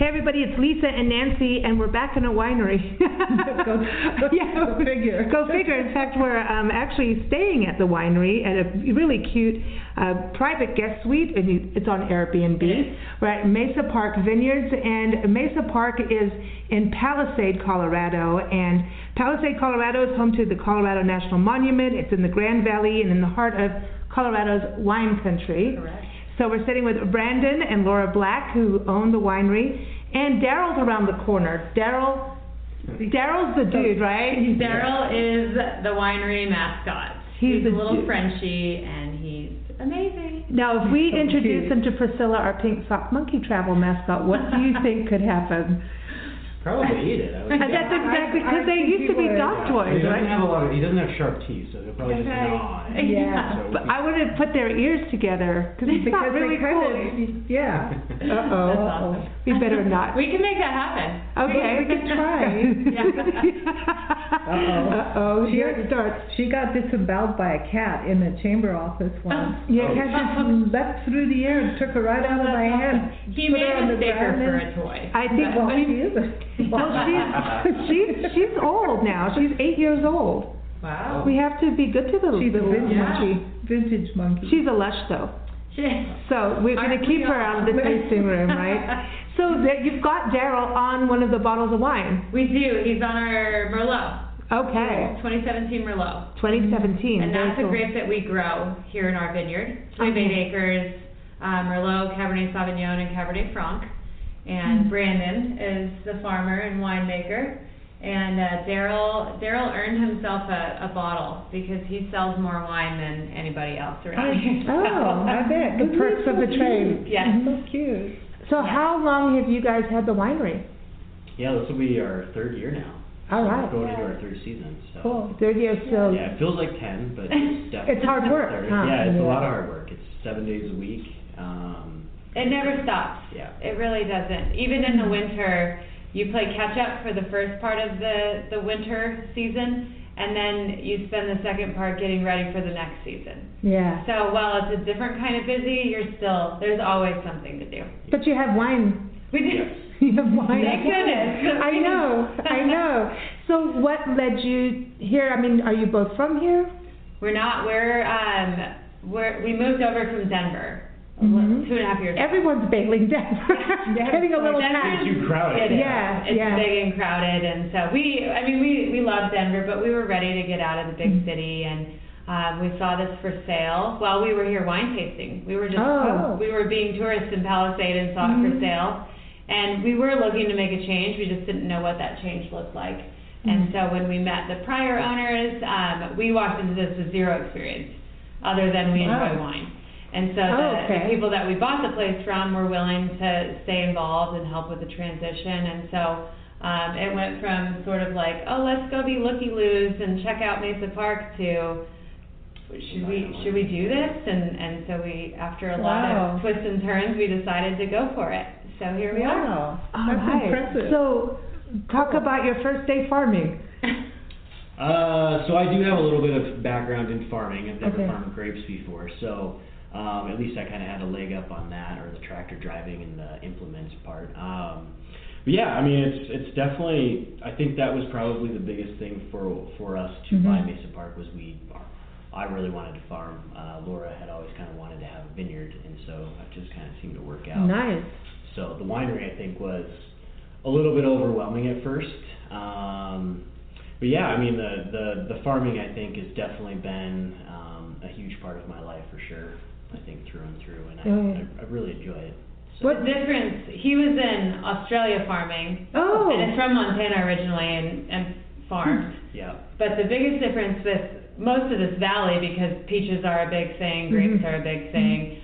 Hey everybody, it's Lisa and Nancy, and we're back in a winery. Go figure. Go figure. In fact, we're actually staying at the winery at a really cute private guest suite, and it's on Airbnb. We're at Mesa-Park-Vineyards, and Mesa-Park is in Palisade-Colorado, and Palisade-Colorado is home to the Colorado National Monument. It's in the Grand Valley and in the heart of Colorado's wine country. Correct. So we're sitting with Brandon and Laura Black, who own the winery, and Daryl's around the corner. Daryl's the dude, right? Daryl is the winery mascot. He's a little dude. Frenchie, and he's amazing. Now, if we introduce him to Priscilla, our pink sock monkey travel mascot, what do you think could happen? Probably eat it. That's exactly, because they used to be dog toys, right? He doesn't have sharp teeth, so he'll probably just gnaw. Yeah, but I would have put their ears together, because it's not really cool. Yeah. Uh-oh. We better not. We can make that happen. Okay. We can try. Uh-oh. Here it starts. She got disemboweled by a cat in the chamber office once. Yeah, cat just leapt through the air and took her right out of my hand. He made a sticker for a toy. I think she isn't. Well, she's old now. She's 8 years old. Wow. We have to be good to the She's a little monkey. Vintage monkey. She's a lush, though. So we're going to keep her out of the tasting room, right? So you've got Daryl on one of the bottles of wine. We do. He's on our Merlot. Okay. 2017 Merlot. 2017. And that's a grape that we grow here in our vineyard. We have 8 acres, Merlot, Cabernet Sauvignon, and Cabernet Franc. And Brandon is the farmer and winemaker. And Daryl earned himself a bottle because he sells more wine than anybody else around here. Oh, I bet. The perks of the trade. Yes. So cute. So how long have you guys had the winery? Yeah, this will be our 3rd year now. All right. We're going into our 3rd season. So. Cool. 3rd year, so. Yeah, it feels like 10, but it's definitely. It's hard work, huh? Yeah, it's a lot of hard work. It's 7 days a week. It never stops. Yeah. It really doesn't. Even in the winter, you play catch up for the first part of the winter season, and then you spend the second part getting ready for the next season. Yeah. So while it's a different kind of busy, there's always something to do. But you have wine. We do. You have wine. Thank goodness. I know. So what led you here? I mean, are you both from here? We're not. We moved over from Denver. 2.5 years ago. Everyone's bailing Denver. Getting a little It's too crowded. It's big and crowded, and so we love Denver, but we were ready to get out of the big city, and we saw this for sale while we were here wine tasting. We were we were being tourists in Palisade and saw it for sale, and we were looking to make a change. We just didn't know what that change looked like. And so when we met the prior owners, we walked into this with zero experience, other than we enjoy wine. And so the people that we bought the place from were willing to stay involved and help with the transition. And so it went from sort of like, oh, let's go be looky-loos and check out Mesa Park to, should we do this? And so we, after a lot of twists and turns, we decided to go for it. So here we are. That's impressive. So talk about your first day farming. So I do have a little bit of background in farming. I've never farmed grapes before, so at least I kind of had a leg up on that, or the tractor driving and the implements part. But yeah, I mean, it's definitely, I think that was probably the biggest thing for us to buy Mesa Park was I really wanted to farm. Laura had always kind of wanted to have a vineyard, and so it just kind of seemed to work out. Nice. So the winery, I think, was a little bit overwhelming at first. But yeah, I mean, the farming, I think, has definitely been a huge part of my life for sure. I think through and through, and I really enjoy it. So. What difference? He was in Australia farming, and is from Montana originally and farmed. Yeah. But the biggest difference with most of this valley, because peaches are a big thing, grapes are a big thing,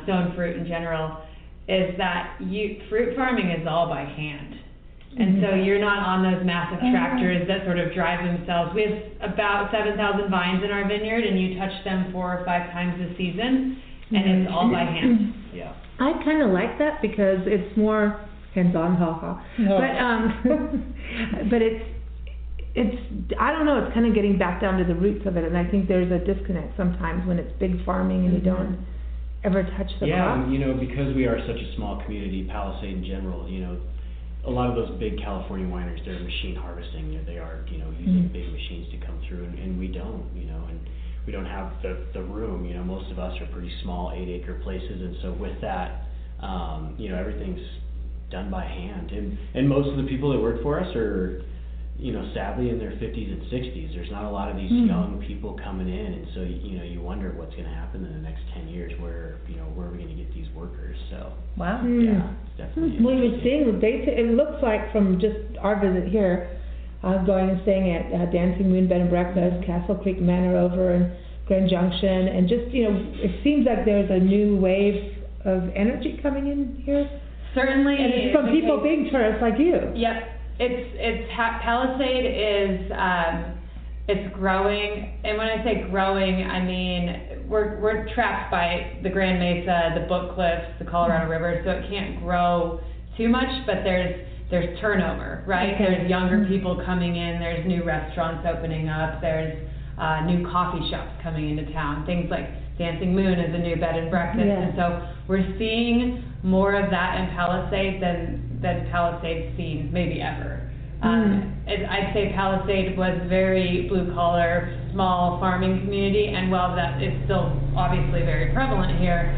stone fruit in general, is that fruit farming is all by hand. And so you're not on those massive tractors that sort of drive themselves. We have about 7,000 vines in our vineyard, and you touch them 4 or 5 times a season, and it's all by hand. Yeah. I kind of like that because it's more hands-on, but it's I don't know. It's kind of getting back down to the roots of it, and I think there's a disconnect sometimes when it's big farming and you don't ever touch the crop. Yeah, because we are such a small community, Palisade in general, a lot of those big California wineries, they're machine harvesting. They are, using big machines to come through, and we don't, and we don't have the room. Most of us are pretty small 8-acre places, and so with that, everything's done by hand. And most of the people that work for us are, sadly in their 50s and 60s. There's not a lot of these young people coming in, and so you wonder what's going to happen in the next 10 years. Where are we going to get these workers? So Wow. yeah, it's definitely. We were seeing it looks like from just our visit here, going and staying at Dancing Moon Bed and Breakfast, Castle Creek Manor over in Grand Junction, and just it seems like there's a new wave of energy coming in here. Certainly. And it's from people being tourists like you. Yep. Palisade is it's growing, and when I say growing, I mean we're trapped by the Grand Mesa, the Book Cliffs, the Colorado River, so it can't grow too much. But there's turnover, right? Okay. There's younger people coming in. There's new restaurants opening up. There's new coffee shops coming into town. Things like Dancing Moon is a new bed and breakfast, Yeah. and so we're seeing more of that in Palisade than Palisade's seen maybe ever. I'd say Palisade was very blue-collar, small farming community, and while that is still obviously very prevalent here,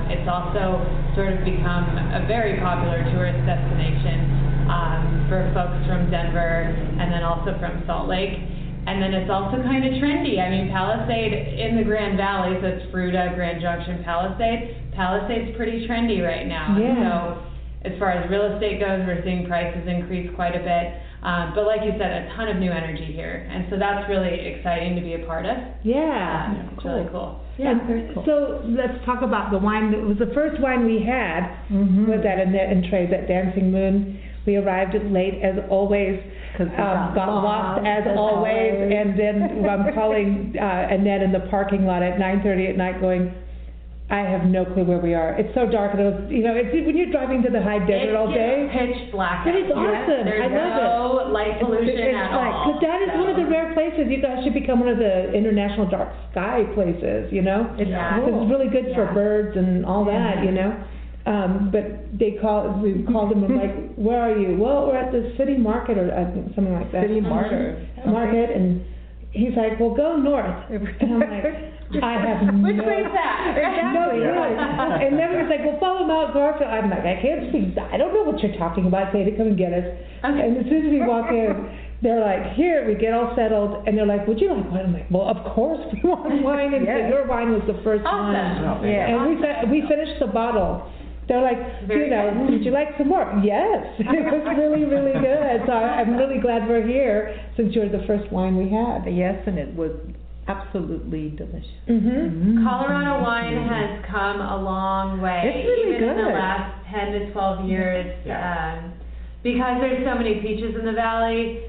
it's also sort of become a very popular tourist destination for folks from Denver and then also from Salt Lake. And then it's also kind of trendy. I mean, Palisade in the Grand Valley, so it's Fruita, Grand Junction, Palisade's pretty trendy right now. Yeah. So as far as real estate goes, we're seeing prices increase quite a bit. But like you said, a ton of new energy here. And so that's really exciting to be a part of. Yeah. It's really cool. Yeah, very cool. So let's talk about the wine. It was the first wine we had was at Annette and Trey's at Dancing Moon. We arrived late as always, got lost as always, and then I'm calling Annette in the parking lot at 9:30 at night going, I have no clue where we are. It's so dark, and it was, it's, when you're driving to the high desert all day. Pitch black. It is awesome. There's I love no light pollution at all. Because that is one of the rare places. You guys should become one of the international dark sky places. It's cool. it's really good for birds and all that. But we called them and like, where are you? Well, we're at the city market or something like that. City market. Market, and he's like, well, go north. And I'm like, I have Which way's that? No, really. And then he's like, well, follow Mount Garfield. I'm like, I can't speak. I don't know what you're talking about. Say to come and get us. Okay. And as soon as we walk in, they're like, here, we get all settled, and they're like, would you like wine? I'm like, well, of course we want wine, and so your wine was the first one. Awesome. Yeah. And we finished the bottle. They're like, would you like some more? Yes. It was really, really good. So I'm really glad we're here since you're the first wine we had. Yes, and it was absolutely delicious. Colorado wine has come a long way. It's really even in the good. last 10 to 12 years. Because there's so many peaches in the valley,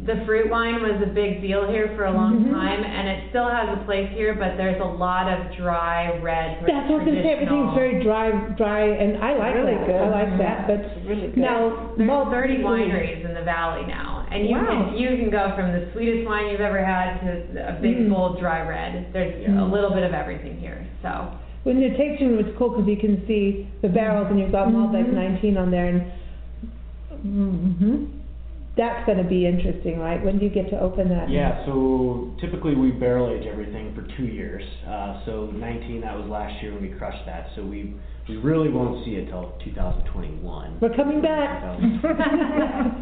the fruit wine was a big deal here for a long time, and it still has a place here, but there's a lot of dry red. That's what I was going to say. Everything's very dry, and I like Really that. good. I like that. But It's really good. now, There's 30 wineries in the valley now, and you can go from the sweetest wine you've ever had to a big, bold, dry red. There's a little bit of everything here. So when you're tasting, it's cool because you can see the barrels, and you've got Malbec 19 on there, and that's going to be interesting, right? When do you get to open that? Yeah, so typically we barrel age everything for 2 years. So 19, that was last year when we crushed that. So we really won't see it till 2021. We're coming back.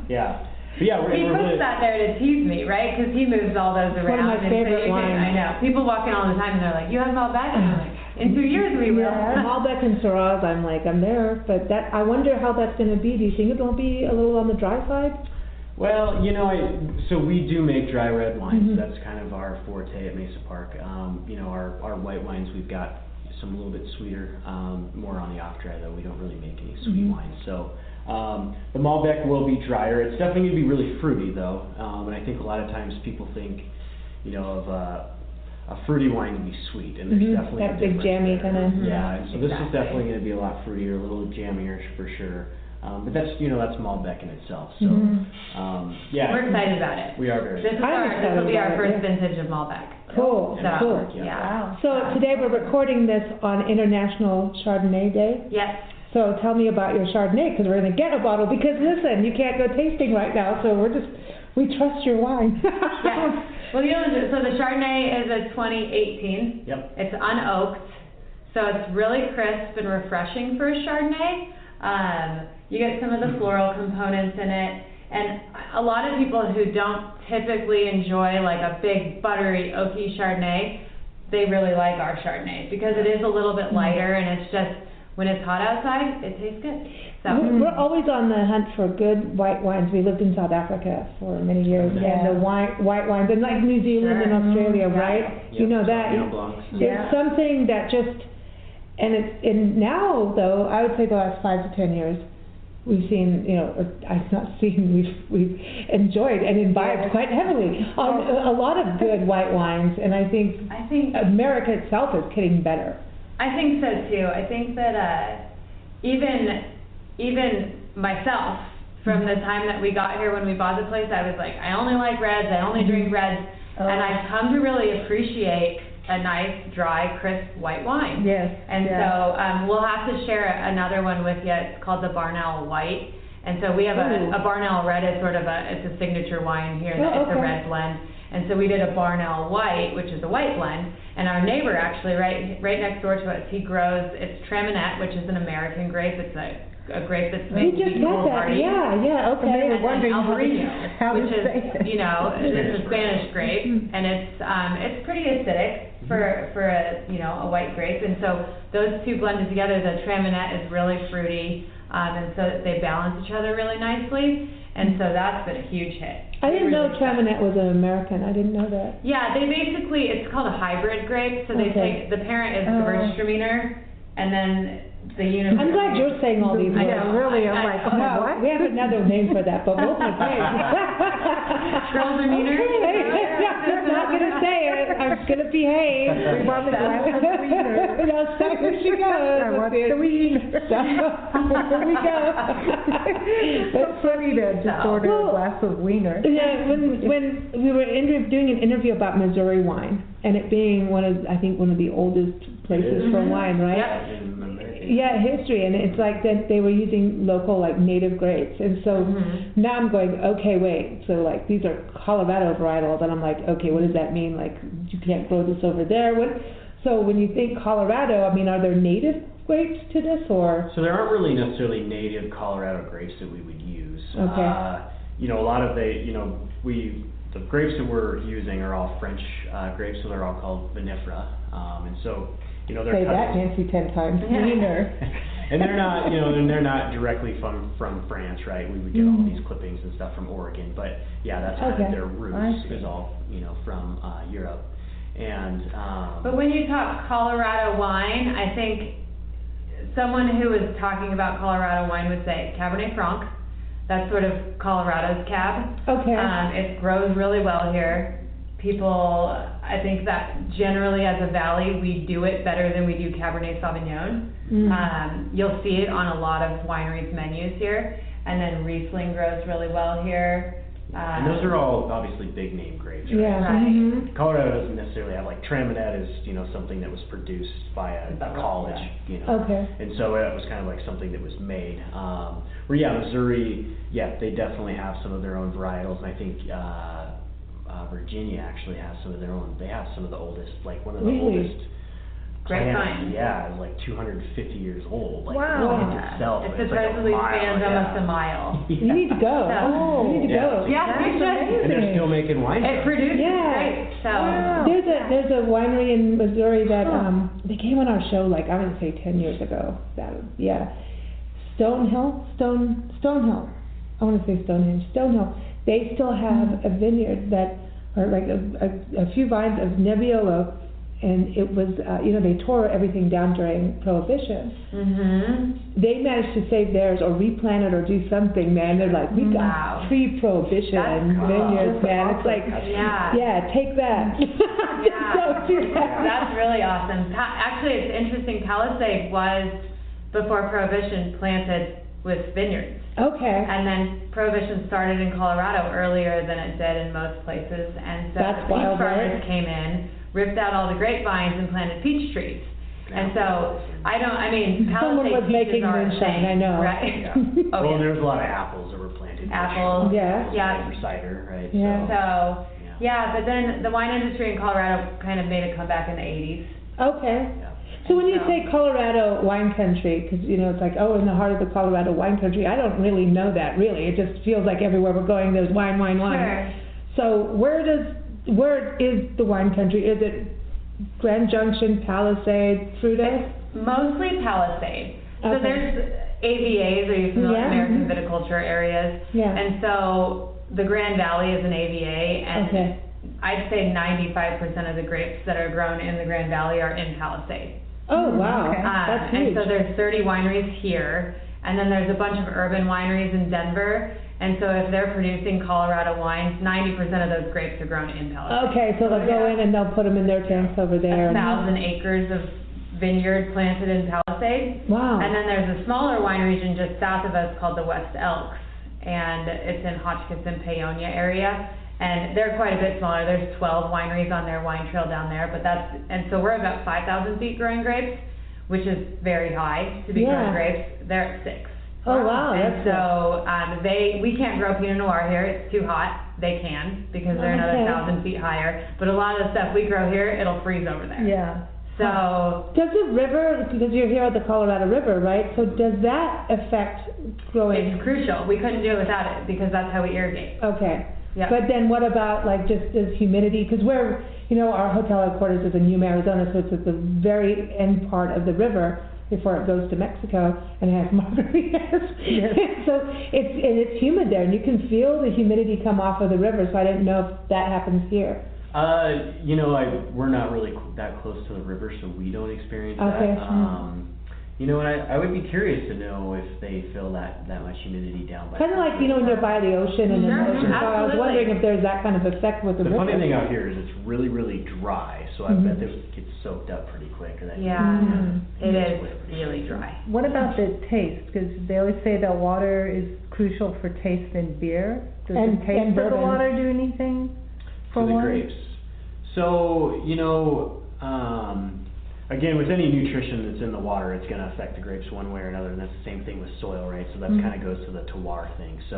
Yeah. But yeah, he we're puts really, that there to tease me, right? Because he moves all those around. one of my and so favorite wines. I know. People walk in all the time and they're like, "You have Malbec?" And I'm like, "In 2 years we will." Yeah, Malbec and Syrah, I'm there. But I wonder how that's going to be. Do you think it'll be a little on the dry side? well, so we do make dry red wines. That's kind of our forte at Mesa-Park. Our white wines, we've got some a little bit sweeter, more on the off dry though. We don't really make any sweet wines. So the Malbec will be drier. It's definitely going to be really fruity though. And I think a lot of times people think, of a fruity wine to be sweet, and there's definitely that a big difference jammy there. kind of. Yeah, and so this is definitely going to be a lot fruitier, a little jammier for sure. But that's Malbec in itself. So yeah, We're excited about it. we are very. This will be our first vintage of Malbec. Cool. So, Cool. yeah. Wow. So today we're recording this on International Chardonnay Day. Yes. So tell me about your Chardonnay, because we're going to get a bottle, because listen, you can't go tasting right now, so we trust your wine. Yeah. Well, so the Chardonnay is a 2018. Yep. It's unoaked, so it's really crisp and refreshing for a Chardonnay. You get some of the floral components in it, and a lot of people who don't typically enjoy like a big buttery oaky Chardonnay, they really like our Chardonnay because it is a little bit lighter, and it's just, when it's hot outside, it tastes good. So We're always on the hunt for good white wines. We lived in South Africa for many years, and the white wines, and like New Zealand and Australia, right? Yep. You know that. It's something that just, and now though, I would say the last 5 to 10 years, we've seen, we've enjoyed and imbibed quite heavily on a lot of good white wines, and I think America itself is getting better. I think so too. I think that even myself, from the time that we got here, when we bought the place, I was like, I only like reds, I only drink reds, and I've come to really appreciate a nice, dry, crisp white wine. Yes. And so we'll have to share another one with you. It's called the Barnell White. And so we have a Barnell Red is sort of it's a signature wine here. It's a red blend. And so we did a Barnell White, which is a white blend. And our neighbor actually, right next door to us, he grows, it's Traminette, which is an American grape. It's a grape that's made to be hardy. Yeah, okay. And Albarino, which is, it's a Spanish grape, and it's pretty acidic for a white grape. And so those two blended together, the Traminette is really fruity, and so they balance each other really nicely. And so that's been a huge hit. I didn't know Traminette was an American. I didn't know that. Yeah, it's called a hybrid grape. So they take, the parent is Gewürztraminer, and then the universe. I'm glad you're saying all these words. Yeah, really, I'm like, what? We have another name for that, but we'll okay. Gewürztraminer? I'm not going to say it. I'm going to behave. We want the glass of wiener. That's where she goes. I want the wiener. Here we go. It's so funny to just order a glass of wiener. Yeah, when we were doing an interview about Missouri wine, and it being one of the oldest places for wine, right? Yep. Yeah, history, and it's like that they were using local, like, native grapes, and so now I'm going, okay, wait, so like these are Colorado varietals, and I'm like, okay, what does that mean? Like, you can't grow this over there. So when you think Colorado, I mean, are there native grapes to this, or? So there aren't really necessarily native Colorado grapes that we would use. Okay. A lot of the grapes that we're using are all French grapes, so they're all called vinifera, and so. They're say that, Nancy, 10 times. Wiener. And they're not, and they're not directly from France, right? We would get all these clippings and stuff from Oregon, but yeah, that's kind of their roots is all, from Europe. And but when you talk Colorado wine, I think someone who is talking about Colorado wine would say Cabernet Franc. That's sort of Colorado's cab. Okay. It grows really well here. People, I think that generally as a valley, we do it better than we do Cabernet Sauvignon. You'll see it on a lot of wineries' menus here. And then Riesling grows really well here. And those are all obviously big name grapes, right? Yeah. Right. Colorado doesn't necessarily have, like, Traminette is, something that was produced by a college, Okay. And so it was kind of like something that was made. Missouri, they definitely have some of their own varietals, and I think Virginia actually has some of their own. They have some of the oldest, like one of the oldest grapevine. Yeah, it's like 250 years old. Like wow. the plant itself. It supposedly spans almost a mile. You need to go. You need to go. Yeah, and they're still making wine. It produces grapes. So there's a winery in Missouri that they came on our show, like, I would say 10 years ago. Stonehill. I want to say Stonehenge. Stonehill. They still have a vineyard that are like a few vines of Nebbiolo, and it was they tore everything down during Prohibition. They managed to save theirs or replant it or do something, man. They're like, we got pre-Prohibition vineyards, man. It's like, take that. Don't do that. That's really awesome. Actually, it's interesting. Palisade was, before Prohibition, planted with vineyards. Okay. And then Prohibition started in Colorado earlier than it did in most places, and so That's the peach wild, farmers right? came in, ripped out all the grapevines and planted peach trees. And so, Someone was Palisade making peaches aren't a moonshine, thing, I know. right? Yeah. Oh, Well, yeah. there's a lot of apples that were planted. Apples, Yeah. yeah. For cider, right? Yeah. So, yeah, but then the wine industry in Colorado kind of made a comeback in the 80s. Okay. Yeah. So when you say Colorado wine country, because it's like, oh, in the heart of the Colorado wine country, I don't really know that really. It just feels like everywhere we're going there's wine, wine, wine. Sure. So where is the wine country? Is it Grand Junction, Palisade, Fruta? Mostly Palisade. So Okay. there's AVAs, or you familiar with Yeah. American viticulture areas. Yeah. And so the Grand Valley is an AVA, and Okay. I'd say 95% of the grapes that are grown in the Grand Valley are in Palisade. Oh, wow. Okay. That's And huge. so there's 30 wineries here, and then there's a bunch of urban wineries in Denver. And so if they're producing Colorado wines, 90% of those grapes are grown in Palisade. Okay, so they'll go in and they'll put them in their tanks over there. 1,000 acres of vineyard planted in Palisade. Wow. And then there's a smaller wine region just south of us called the West Elks, and it's in Hotchkiss-Paonia area. And they're quite a bit smaller. There's 12 wineries on their wine trail down there, and so we're about 5,000 feet growing grapes, which is very high to be growing grapes. They're at 6. Oh, wow. And so we can't grow Pinot Noir here. It's too hot. They can because they're another Okay. 1,000 feet higher. But a lot of the stuff we grow here, it'll freeze over there. Yeah. So Does the river, because you're here at the Colorado River, right? So does that affect growing? it's crucial. We couldn't do it without it because that's how we irrigate. Okay. Yeah. But then what about like just this humidity? Because our hotel headquarters is in Yuma, Arizona, so it's at the very end part of the river before it goes to Mexico and it has margaritas. Yes. So it's humid there, and you can feel the humidity come off of the river. So I didn't know if that happens here. We're not really that close to the river, so we don't experience Okay. that. And I would be curious to know if they feel that much humidity down by. Kind of like when you're by the ocean and in the Sure, ocean. So I was absolutely. wondering if there's that kind of effect with the The river. funny thing out here is it's really, really dry, so I bet it gets soaked up pretty quick. Or that Yeah, it gets is away pretty really quick. dry. What about the taste? Because they always say that water is crucial for taste in beer. Does And- the taste and of the bourbon. water do anything for For the wine? grapes. So, again, with any nutrition that's in the water, it's going to affect the grapes one way or another, and that's the same thing with soil, right? So that kind of goes to the terroir thing. So,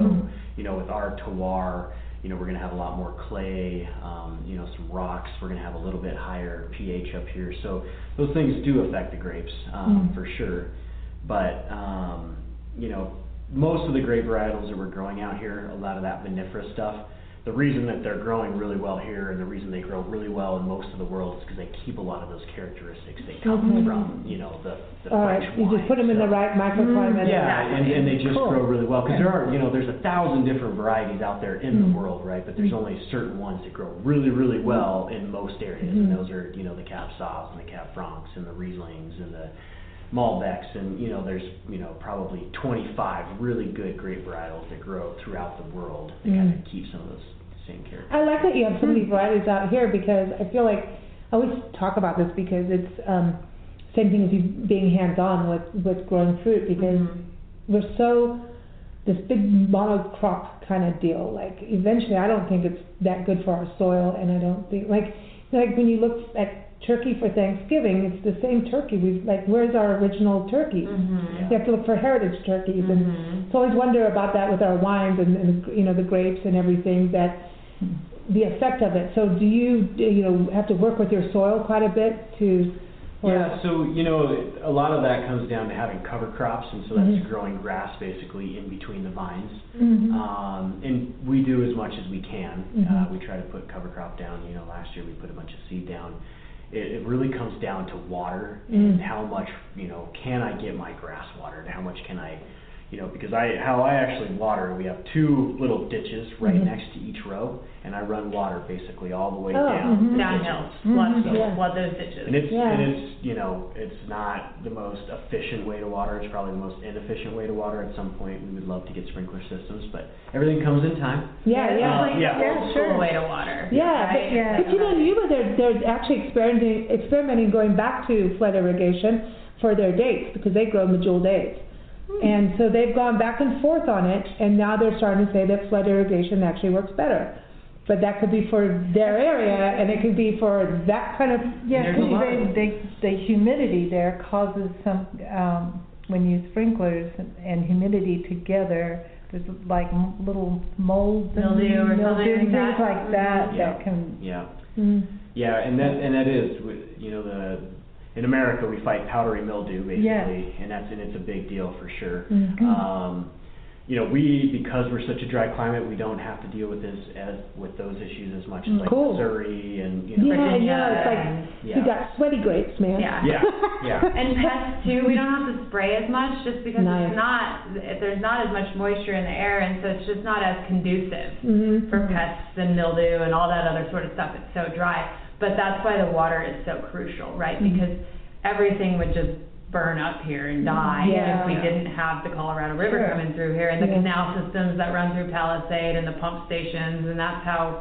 with our terroir, we're going to have a lot more clay, some rocks. We're going to have a little bit higher pH up here. So those things do affect the grapes, for sure. But, most of the grape varietals that we're growing out here, a lot of that vinifera stuff, the reason that they're growing really well here and the reason they grow really well in most of the world is because they keep a lot of those characteristics that come from, the All right, French you just wine. put them in the So- right microclimate. Yeah, and they just Cool. grow really well, because Yeah. there's 1,000 different varieties out there in the world, right? But there's only certain ones that grow really, really well in most areas, and those are, the Cab Sauv and the Cab Francs and the Rieslings and the Malbecs, and there's probably 25 really good grape varietals that grow throughout the world that kind of keep some of those same characteristics. I like that you have so many varieties out here, because I feel like I always talk about this because it's same thing as you being hands-on with growing fruit, because we're so this big monocrop kind of deal. Like eventually, I don't think it's that good for our soil, and I don't think like when you look at turkey for Thanksgiving, it's the same turkey. Where's our original turkey? You have to look for heritage turkeys, and so I always wonder about that with our wines and the grapes and everything, that the effect of it. So do you have to work with your soil quite a bit to? Yeah, so a lot of that comes down to having cover crops, and so that's growing grass basically in between the vines. And we do as much as we can. We try to put cover crop down. Last year we put a bunch of seed down. It really comes down to water and how much can I get my grass watered? How much can I? Because how I actually water, we have 2 little ditches right next to each row, and I run water basically all the way down. the Downhill, ditches. flood those ditches. And it's not the most efficient way to water. It's probably the most inefficient way to water. At some point, we would love to get sprinkler systems, but everything comes in time. Yeah. The old school way to water. Yeah, right? but in Yuma, they're actually experimenting going back to flood irrigation for their dates, because they grow medjool dates. And so they've gone back and forth on it, and now they're starting to say that flood irrigation actually works better. but that could be for their area, and it could be for that kind of. Yeah, There's a lot of- the humidity there causes some, when you use sprinklers and humidity together, there's like little molds and Mildew or something like things that. like that Yeah. that can. Yeah. Mm. Yeah, and that is, you know, in America we fight powdery mildew basically, Yes. and it's a big deal for sure. Mhm. You know, because we're such a dry climate, we don't have to deal with those issues as much as like Cool. Missouri and you know. Yeah, Virginia yeah, it's like Yeah. you got sweaty grapes, man. Yeah. Yeah. And pests too, we don't have to spray as much just because Nice. there's not as much moisture in the air, and so it's just not as conducive Mhm. for pests and mildew and all that other sort of stuff. It's so dry. But that's why the water is so crucial, right? Mhm. Because everything would just burn up here and die Yeah. if we didn't have the Colorado River Sure. coming through here and the Yeah. canal systems that run through Palisade and the pump stations, and that's how,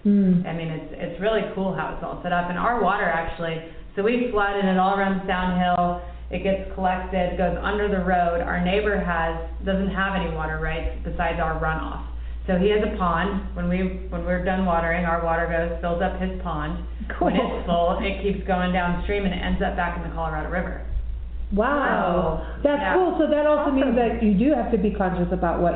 Mm. I mean, it's really cool how it's all set up. And our water actually, so we flood and it all runs downhill. It gets collected, goes under the road. Our neighbor doesn't have any water rights besides our runoff. So he has a pond. When we're done watering, our water fills up his pond. Cool. When it's full, it keeps going downstream and it ends up back in the Colorado River. Wow, that's Yeah. cool. So that also means that you do have to be conscious about what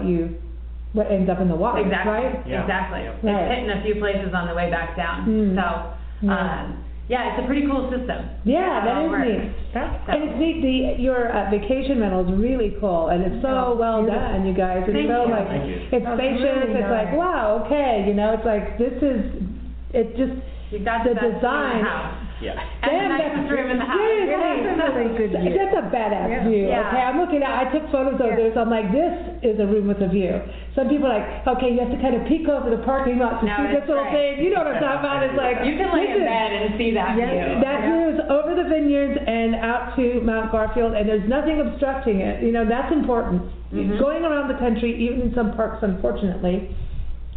ends up in the water, Exactly. right? Yeah. Exactly. Yeah. It's Right. hitting a few places on the way back down. Mm. So, Yeah. yeah, it's a pretty cool system. Yeah, How that it is works. neat. So- And it's neat, your vacation rental is really cool, and it's so Oh, well beautiful. done, you guys. It's Thank so you. like, Thank you. it's That's spacious, really it's like, nice. wow, okay, you know, it's like, it just, You've got the the best room in design. the house. Yeah. And Damn, the nicest that's- room in the house. Yes, Really. That's a really good view. That's a badass Yeah. view, Yeah. okay? I'm looking at, I took photos of Yeah. this, I'm like, this is a room with a view. Some people are like, okay, you have to kind of peek over the parking lot to No, see it's this little great. thing, you know what I'm talking about, it's like. You can lay this in is- bed and see that Yeah. view. That view is over the vineyards and out to Mount Garfield, and there's nothing obstructing it, you know, that's important. Mhm. Going around the country, even in some parks unfortunately,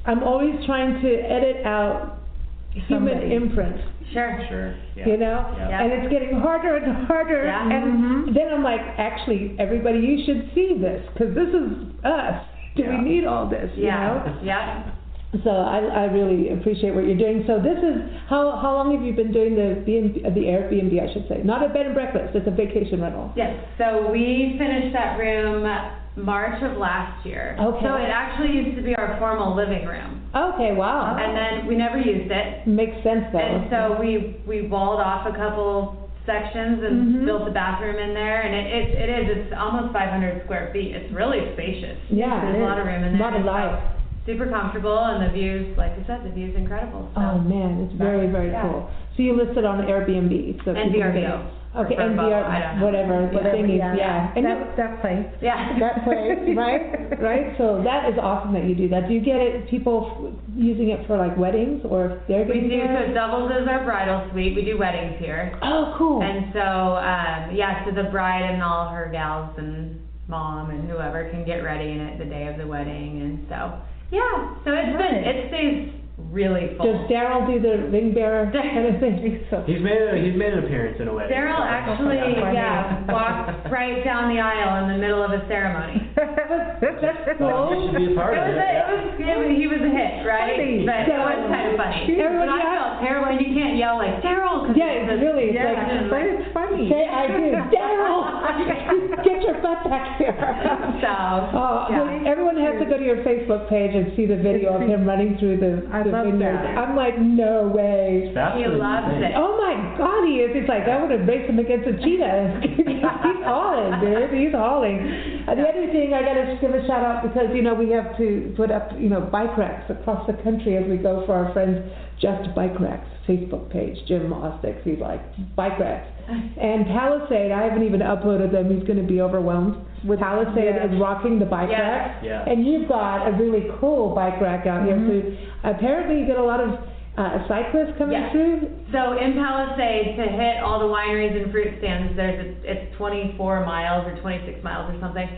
I'm always trying to edit out human Somebody. imprint. Sure. Sure. Yeah. You know? Yeah. And it's getting harder and harder. Yeah. And then I'm like, actually, everybody, you should see this, because this is us. Do Yeah. we need all this, you Yeah. know? Yeah. So I really appreciate what you're doing. So this is, how long have you been doing the Airbnb, I should say? Not a bed and breakfast, it's a vacation rental. Yes. So we finished that room March of last year. Okay. So it actually used to be our formal living room. Okay, wow. And then we never used it. Makes sense though. And so we walled off a couple sections and Mhm. built a bathroom in there, and it's almost 500 square feet. It's really spacious. Yeah, There's it a lot is. of room in there. Lot of and so life. Super comfortable, and the views, like I said, the view's incredible. So. Oh man, it's very, very Yeah. cool. So you listed on Airbnb, so And people VRBO. can- Okay, Or and Bubble, VR, I don't know. whatever, the Whatever, thing is, yeah. And you- That place. Yeah. that place, right? Right? So that is awesome that you do that. Do you get it, people using it for like weddings, or if they're We getting do, so married? it doubles as our bridal suite. We do weddings here. Oh, cool. And so, yeah, so the bride and all her gals and mom and whoever can get ready in it the day of the wedding. And so, yeah, so it stays really full. Does Daryl do the ring bearer kind of thing? So, He's made an appearance in a wedding. Daryl so- actually, yeah, walked right down the aisle in the middle of a ceremony. That's Well, you should be a part of it. He was a hit, right? Funny. But it was kind of funny. Everybody But I else- felt terrible, and you can't yell like, Daryl! 'cause Yeah, it's really, it's yeah, like, but it's funny. say I do, Daryl, get your butt back here. So, Oh, yeah. well, everyone has to go to your Facebook page and see the video of him running through the I love vineyards. that. I'm like, no way. That's He the loves thing. it. Oh my God, he is. He's like, I would have raced him against a cheetah. He's hauling, dude. He's hauling. The other thing, I gotta give a shout out because, you know, we have to put up, you know, bike racks across the country as we go for our friends Just Bike Racks Facebook page. Jim Ostick, he's like, bike racks. And Palisade, I haven't even uploaded them. He's gonna be overwhelmed. Palisade Yeah. is rocking the bike Yeah. rack. Yeah. And you've got a really cool bike rack out here too. Apparently you get a lot of cyclists coming Yes. through. So in Palisade, to hit all the wineries and fruit stands, it's 24 miles or 26 miles or something,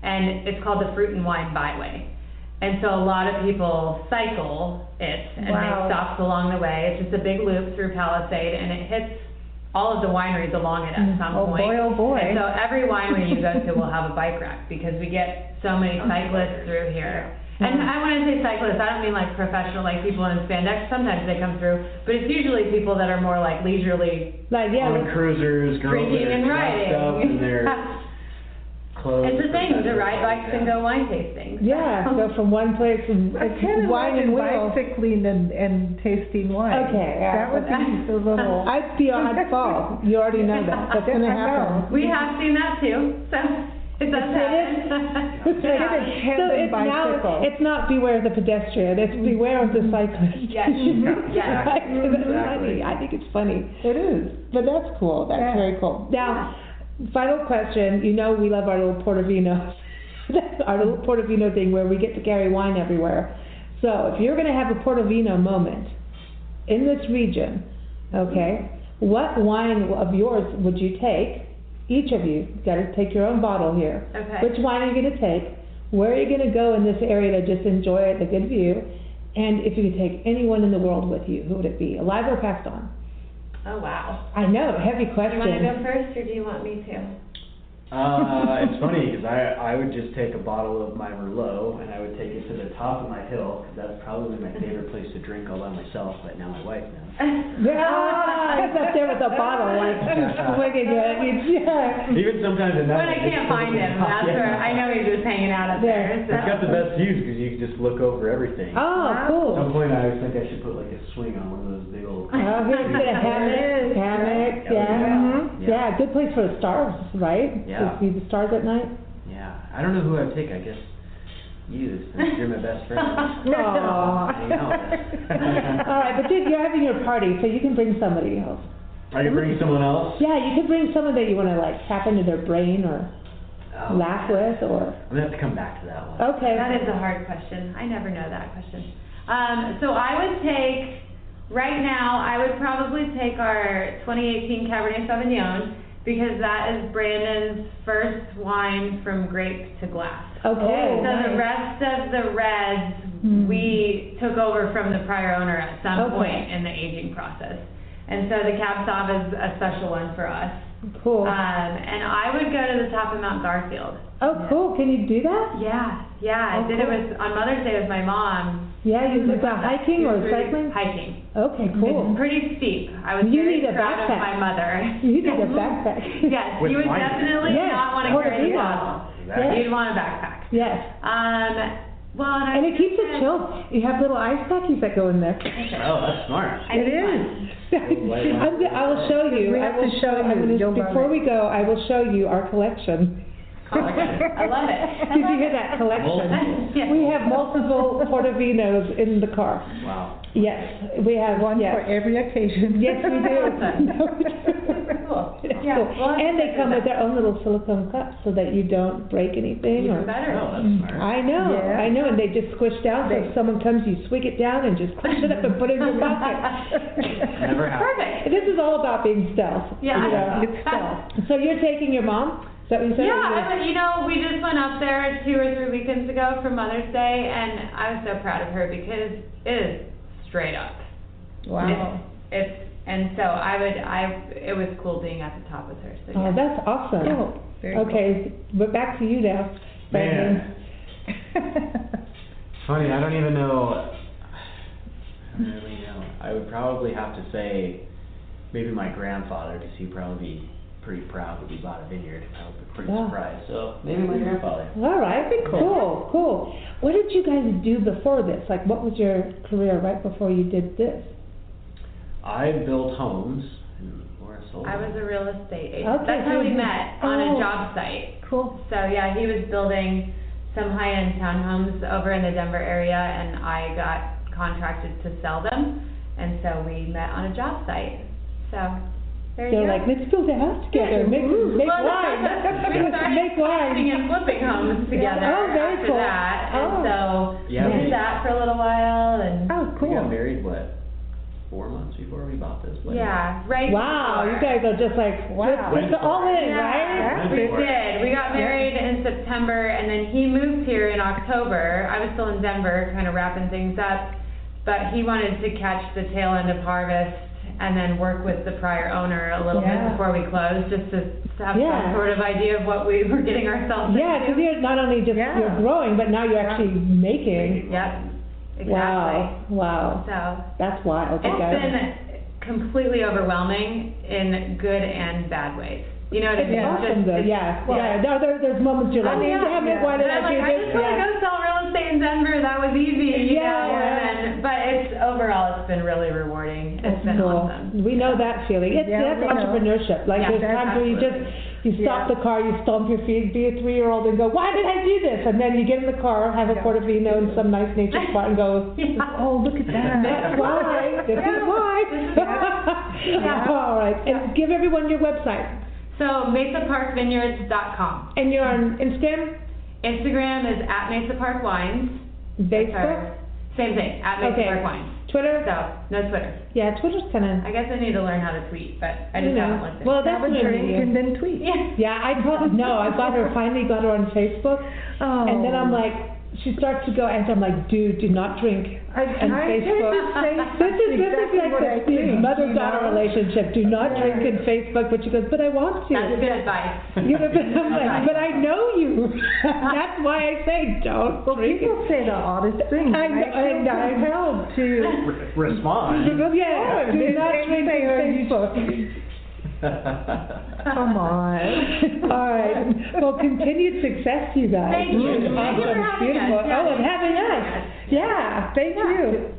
and it's called the Fruit and Wine Byway. And so a lot of people cycle it and Wow. make stops along the way. It's just a big loop through Palisade, and it hits all of the wineries along it at some Oh point. boy, oh boy. And so every winery you go to will have a bike rack because we get so many cyclists through here. And when I say cyclists, I don't mean like professional, like people in spandex. Sometimes they come through, but it's usually people that are more like leisurely, Like, yeah, On cruisers, girls drinking that and are dressed up riding. in their clothes. It's a thing to ride bikes and go wine tasting. yeah, go from one place and I can't wine and imagine wheels. bicycling and tasting wine. Okay, yeah. That would be a little. I'd fall. You already know that. That's gonna I know. happen. We have seen that too, so it does happen. So it's bicycle. it's not beware of the pedestrian, it's beware of the cyclist. Yes, yes. Right, so that's Exactly. funny. I think it's funny. It is. But that's cool. That's Yeah. very cool. Now, final question. You know we love our little Portofino. Our little Portofino thing where we get to carry wine everywhere. So if you're going to have a Portofino moment in this region, okay, what wine of yours would you take? Each of you got to take your own bottle here. Okay. Which wine are you going to take? Where are you going to go in this area to just enjoy it, the good view? And if you could take anyone in the world with you, who would it be, alive or passed on? Oh, wow. I know, heavy Do question. you want to go first, or do you want me to? It's funny because I would just take a bottle of my Merlot and I would take it to the top of my hill because that's probably my favorite place to drink all by myself. But now my wife knows. Yeah, he's up there with a bottle, like, swinging it. Yeah. Even sometimes at night. When I can't find him, that's where I know he's just hanging out up there. It's got the best views because you can just look over everything. Oh, At cool. some point I always think I should put like a swing on one of those big old. Oh, here's a hammock, yeah. Yeah, good place for the stars, right? Yeah. To see the stars at night. Yeah, I don't know who I'd pick. I guess you, since you're my best friend. Aww. Hang out with us. All right, but dude, you're having your party, so you can bring somebody else. Are you bringing someone else? Yeah, you could bring someone that you want to like tap into their brain or Oh, laugh with, or. I'm gonna have to come back to that one. Okay. That is a hard question. I never know that question. So I would take, right now, I would probably take our 2018 Cabernet Sauvignon, because that is Brandon's first wine from grape to glass. Okay. So the rest of the reds, we took over from the prior owner at some Okay. point in the aging process. And so the Cab Sauv is a special one for us. Cool. And I would go to the top of Mount Garfield. Oh, cool. Can you do that? Yeah, Oh, I did it cool. with, on Mother's Day with my mom. Yeah, you did that hiking or cycling? Hiking. Okay, cool. It's pretty steep. I was You very need a proud of backpack. my mother. You need a backpack. Yes, With you would wine. definitely Yes, not want to or carry a vino. bottle. Yes. You'd want a backpack. Yes. Well, and And it keeps it chilled. You have little ice packies that go in there. Oh, that's smart. It is. I will show you. We have to show you. I'm gonna, You'll love before it. we go, I will show you our collection. I love it. Did you hear that collection? Yes. We have multiple Portovinos in the car. Wow. Yes, we have One yes. for every occasion. Yes, we do. Cool. It's Yeah, cool. well, And they that's come good. with their own little silicone cups so that you don't break anything. Even Or better. Oh, that's smart. I know, Yeah. I know, and they just squish down. So if someone comes, you swig it down and just push it up and put it in your pocket. Never happened. Perfect. This is all about being stealth. Yeah. You know. It's stealth. So you're taking your mom? Is that what you said? Yeah, we just went up there 2 or 3 weekends ago for Mother's Day, and I was so proud of her because it is straight up. Wow. And so it was cool being at the top with her, so Oh, yeah. that's awesome. Oh, very cool. Okay, but back to you now, Brandon. Man. Funny, I don't even know. I don't really know. I would probably have to say maybe my grandfather, because he'd probably be pretty proud that we bought a vineyard. I would be pretty Yeah. surprised. So maybe my grandfather. All right, cool, cool. What did you guys do before this? Like, what was your career right before you did this? I built homes and Laura sold I them. was a real estate agent. Okay, That's how we so- met, on oh. a job site. Cool. So yeah, he was building some high-end townhomes over in the Denver area, and I got contracted to sell them, and so we met on a job site. So there you They're go. like, let's build a house together, make Well, wine, we started make investing wine. and flipping homes together Oh, very after cool. that, Oh. and so Yeah, we we- did that for a little while, and Oh, We got cool. married, what, 4 months before we bought this place? yeah, right. Wow, you before. guys are just like, Wow. it's all in, right? Yeah, we did. We got married in September, and then he moved here in October. I was still in Denver, kind of wrapping things up, but he wanted to catch the tail end of harvest and then work with the prior owner a little bit before we closed, just to have some sort of idea of what we were getting ourselves into. Yeah, because you're not only just you're growing, but now you're actually making. Yep, exactly. Wow. So that's wild. It's been completely overwhelming in good and bad ways. You know what I mean? Awesome, though. There's moments you're like, damn it, why did I do this? I just want to go sell real estate in Denver. That was easy. You know? But overall, it's been really rewarding. It's been awesome. We know that feeling. That's entrepreneurship. Like there's times where you stop the car, you stomp your feet, be a 3-year-old and go, why did I do this? And then you get in the car, have a Portofino in some nice nature spot and go, oh, look at that. That's why. This is why. All right. And give everyone your website. So, Mesa-Park-Vineyards.com. And you're on Instagram? Instagram is at Mesa-Park-Wines. Facebook? Same thing, at Mesa-Park-Wines. Twitter? So, no Twitter. Yeah, Twitter's kind of... I guess I need to learn how to tweet, but I just haven't learned it. Well, that's what drink and then tweet. I finally got her on Facebook. Oh. And then I'm like, she starts to go, and I'm like, dude, do not drink on Facebook. This is like the mother-daughter relationship. Do not drink in Facebook. But she goes, but I want to. That's good advice. You know, I'm like, but I know you. That's why I say don't drink. People say the oddest things. And I'm held to respond. Do not drink on Facebook. Come on. All right. Well, continued success, you guys. Thank you. Thank you for having us. Beautiful. And having us. Yeah. Thank you.